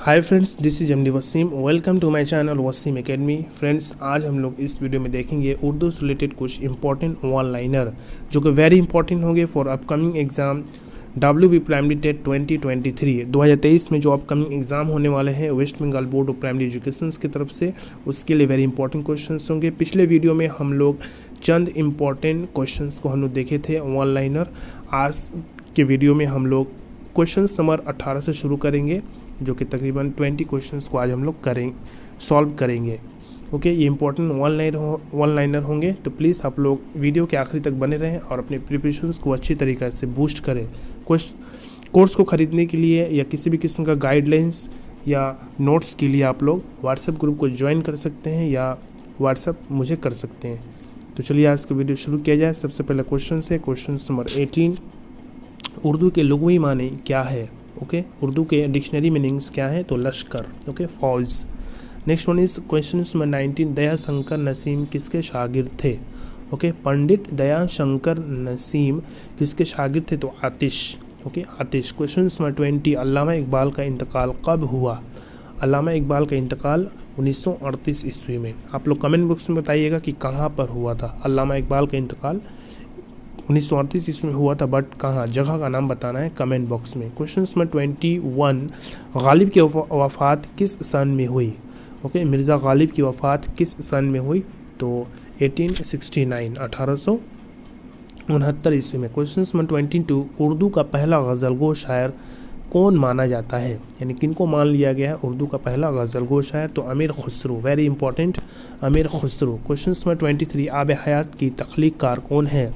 Hi friends, this is MD Wasim. Welcome to my channel Wasim academy. Friends, आज हम लोग इस वीडियो में देखेंगे उर्दू से रिलेटेड कुछ इंपॉर्टेंट वन लाइनर जो कि वेरी इंपॉर्टेंट होंगे for upcoming exam WB primary TET 2023 में जो अपकमिंग एग्जाम होने वाले हैं West Bengal board of primary education की तरफ से, उसके लिए वेरी इंपॉर्टेंट क्वेश्चंस होंगे। पिछले वीडियो में हम लोग चंद इंपॉर्टेंट क्वेश्चंस को हम लोग देखे थे वन लाइनर। आज के वीडियो में हम लोग क्वेश्चन नंबर 18 से शुरू करेंगे, जो कि तकरीबन 20 क्वेश्चंस को आज हम लोग सॉल्व करेंगे। ओके, ये इंपॉर्टेंट वन लाइनर होंगे, तो प्लीज़ आप लोग वीडियो के आखिरी तक बने रहें और अपने प्रिपरेशंस को अच्छी तरीके से बूस्ट करें। कोर्स को ख़रीदने के लिए या किसी भी किस्म का गाइडलाइंस या नोट्स के लिए आप लोग व्हाट्सएप ग्रुप को ज्वाइन कर सकते हैं या व्हाट्सएप मुझे कर सकते हैं। तो चलिए आज का वीडियो शुरू किया जाए। सबसे पहला क्वेश्चन है क्वेश्चन नंबर 18, उर्दू के लुग़वी माने क्या है। ओके, उर्दू के डिक्शनरी मीनिंग्स क्या है, तो लश्कर, ओके, फौज। Next one is question number 19, Daya Shankar Naseem किसके शागिर्द थे। ओके, पंडित दया शंकर नसीम किसके शागिर्द थे, तो आतिश। ओके, आतिश। क्वेश्चन नंबर 20, अल्लामा इकबाल का इंतकाल कब हुआ। अल्लामा इकबाल का इंतकाल 1938 ईस्वी में। आप लोग कमेंट बॉक्स में बताइएगा कि कहाँ पर हुआ था। अल्लामा इकबाल का इंतकाल 1938 ईस्वी में हुआ था, बट कहाँ, जगह का नाम बताना है कमेंट बॉक्स में। क्वेश्चन नंबर 21, गालिब की वफ़ात किस सन में हुई। ओके, मिर्ज़ा गालिब की वफ़ात किस सन में हुई, तो 1869 1869 ईस्वी में। क्वेश्चन नंबर 22, उर्दू का पहला गज़लगो शायर कौन माना जाता है, यानी किनको मान लिया गया है उर्दू का पहला गज़लगो शायर, तो अमीर खुसरो। वेरी इंपॉर्टेंट, अमीर खुसरो। क्वेश्चन नंबर 23, आब हयात की तख्लीक कार कौन है।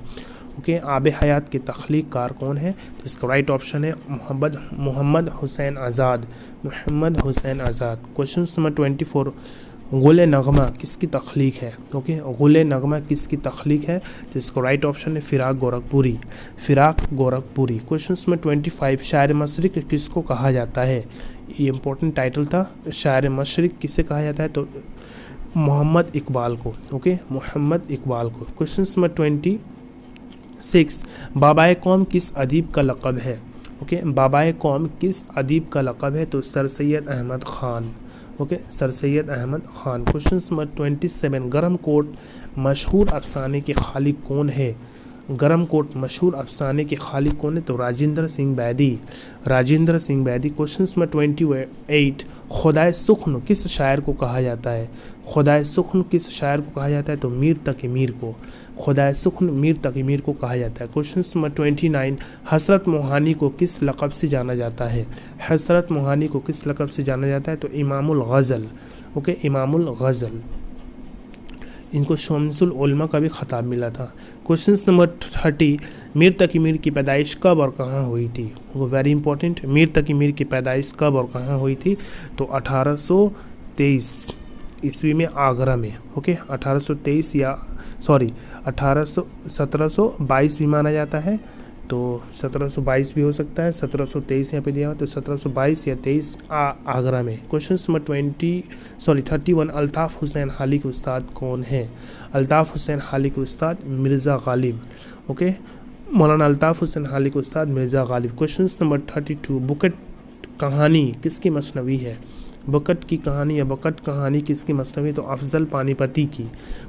ओके, आब हयात के तख्लीक कार कौन है, तो इसका राइट ऑप्शन है मोहम्मद हुसैन आज़ाद। मोहम्मद हुसैन आज़ाद। क्वेश्चन नंबर 24, गुल नगमा किसकी तख्लीक है। ओके, गुल नगमा किसकी तख्लीक है, तो इसका राइट ऑप्शन है फ़िराक गोरखपुरी। फ़िराक गोरखपुरी। क्वेश्चन नंबर 25, शायर मशरिक़ किसको कहा जाता है। ये इंपॉर्टेंट टाइटल था, शायर मशरिक़ किसे कहा जाता है, तो मोहम्मद इकबाल को। ओके, मोहम्मद इकबाल को। क्वेश्चन नंबर 26, बाबाए कौम किस अदीब का लक़ब है। ओके, बाबाए कौम किस अदीब का लक़ब है, तो sir Syed Ahmad Khan. Okay, sir Syed Ahmad Khan. Question number 27, गरम कोट मशहूर अफसाने के खालिक कौन है। गरम कोट मशहूर अफसाने के खालिक कौन है, तो राजेंद्र सिंह बैदी। राजेंद्र सिंह बैदी। क्वेश्चन नंबर 28, खुदाए सुख्न किस शायर को कहा जाता है। खुदाए सुख्न किस शायर को कहा जाता है, तो मीर तकी मीर को। खुदाए सुख्न मीर तकी मीर को कहा जाता है। क्वेश्चन नंबर 29, हसरत मोहानी को किस लक़ब से जाना जाता है। हसरत मोहानी को किस लक़ब से जाना जाता है, तो इमामुल गज़ल। ओके, इमामुल गज़ल। इनको शम्सुल उलमा का भी खिताब मिला था। क्वेश्चन नंबर 30, मीर तकी मीर की पैदाइश कब और कहाँ हुई थी। वो वेरी इंपॉर्टेंट, मीर तकी मीर की पैदाइश कब और कहाँ हुई थी, तो 1823 ईस्वी में आगरा में। ओके, 1823 या 1722 भी माना जाता है, तो 1722 भी हो सकता है। 1723 यहाँ पे दिया हुआ, तो 1722 या 23 आगरा में। क्वेश्चन नंबर 31, अल्ताफ़ हुसैन हाली के उस्ताद कौन है। अल्ताफ़ हुसैन हाली के उस्ताद मिर्ज़ा गालिब। ओके, मौलाना अल्ताफ़ हुसैन हाली के उस्ताद मिर्ज़ा गालिब। क्वेश्चन नंबर 32, बुकट कहानी किसकी मसनवी है। बकट की कहानी या बकट कहानी किसकी मसनवी, तो अफजल पानीपती की।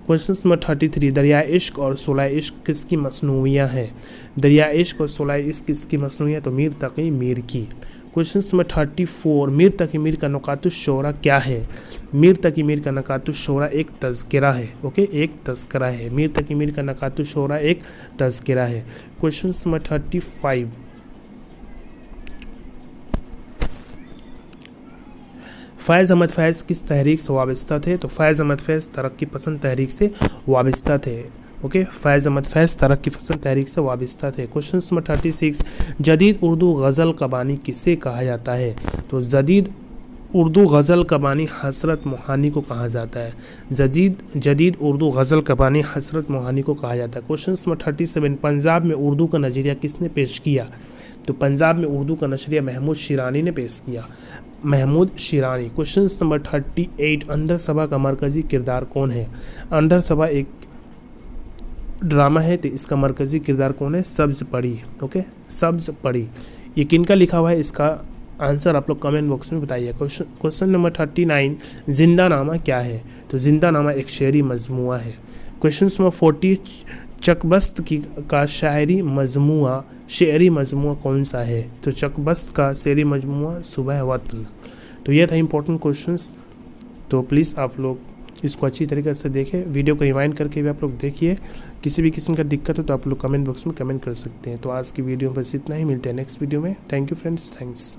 क्वेश्चन नंबर 33, दरिया इश्क और सोलह इश्क किसकी मसनूइयाँ हैं। दरिया इश्क और सोलह इश्क किसकी मसनूइयाँ, तो मीर तकी मीर की। क्वेश्चन नंबर 34, मीर तकी मीर का नुकातुश्शोरा क्या है। मीर तकी मीर का नुकातुश्शोरा एक तज़किरा है। ओके, एक तज़किरा है। मीर तकी मीर का नुकातुश्शोरा एक तज़किरा है। क्वेश्चन नंबर 35, फ़ैज़ अहमद फ़ैज़ किस तहरीक से वाबस्ता थे, तो फ़ैज़ अहमद फ़ैज़ तरक्की पसंद तहरीक से वाबस्ता थे। ओके, फ़ैज़ अहमद फ़ैज़ तरक्की पसंद तहरीक से वाबस्ता थे। क्वेश्चन नंबर 36, जदीद उर्दू गज़ल का बानी किसे कहा जाता है, तो जदीद उर्दू गज़ल का बानी हसरत मोहानी को कहा जाता है। जदीद उर्दू गज़ल का बानी हसरत मोहानी को कहा जाता है। क्वेश्चन नंबर 37, पंजाब में उर्दू का नज़रिया किसने पेश किया, तो पंजाब में उर्दू का नज़रिया महमूद शिरानी ने पेश किया। महमूद शिरानी। क्वेश्चन नंबर 38, अंदर सभा का मरकज़ी किरदार कौन है। अंदर सभा एक ड्रामा है, तो इसका मरकज़ी किरदार कौन है, सब्ज़ परी। ओके, सब्ज़ परी। ये किनका लिखा हुआ है, इसका आंसर आप लोग कमेंट बॉक्स में बताइए। क्वेश्चन नंबर 39, जिंदानामा क्या है? तो जिंदानामा एक शेरी मजमुआ है। क्वेश्चन नंबर 40, चकबस्त का शेरी मजमुआ कौन सा है? तो चकबस्त का शेरी मजमुआ सुबह वतन। तो ये था इंपॉर्टेंट क्वेश्चंस। तो प्लीज़ आप लोग इसको अच्छी तरीके से देखें, वीडियो को रिवाइंड करके भी आप लोग देखिए। किसी भी किस्म का दिक्कत हो तो आप लोग कमेंट बॉक्स में कमेंट कर सकते हैं। तो आज की वीडियो में बस इतना ही, मिलते हैं नेक्स्ट वीडियो में। Thank you friends, thanks.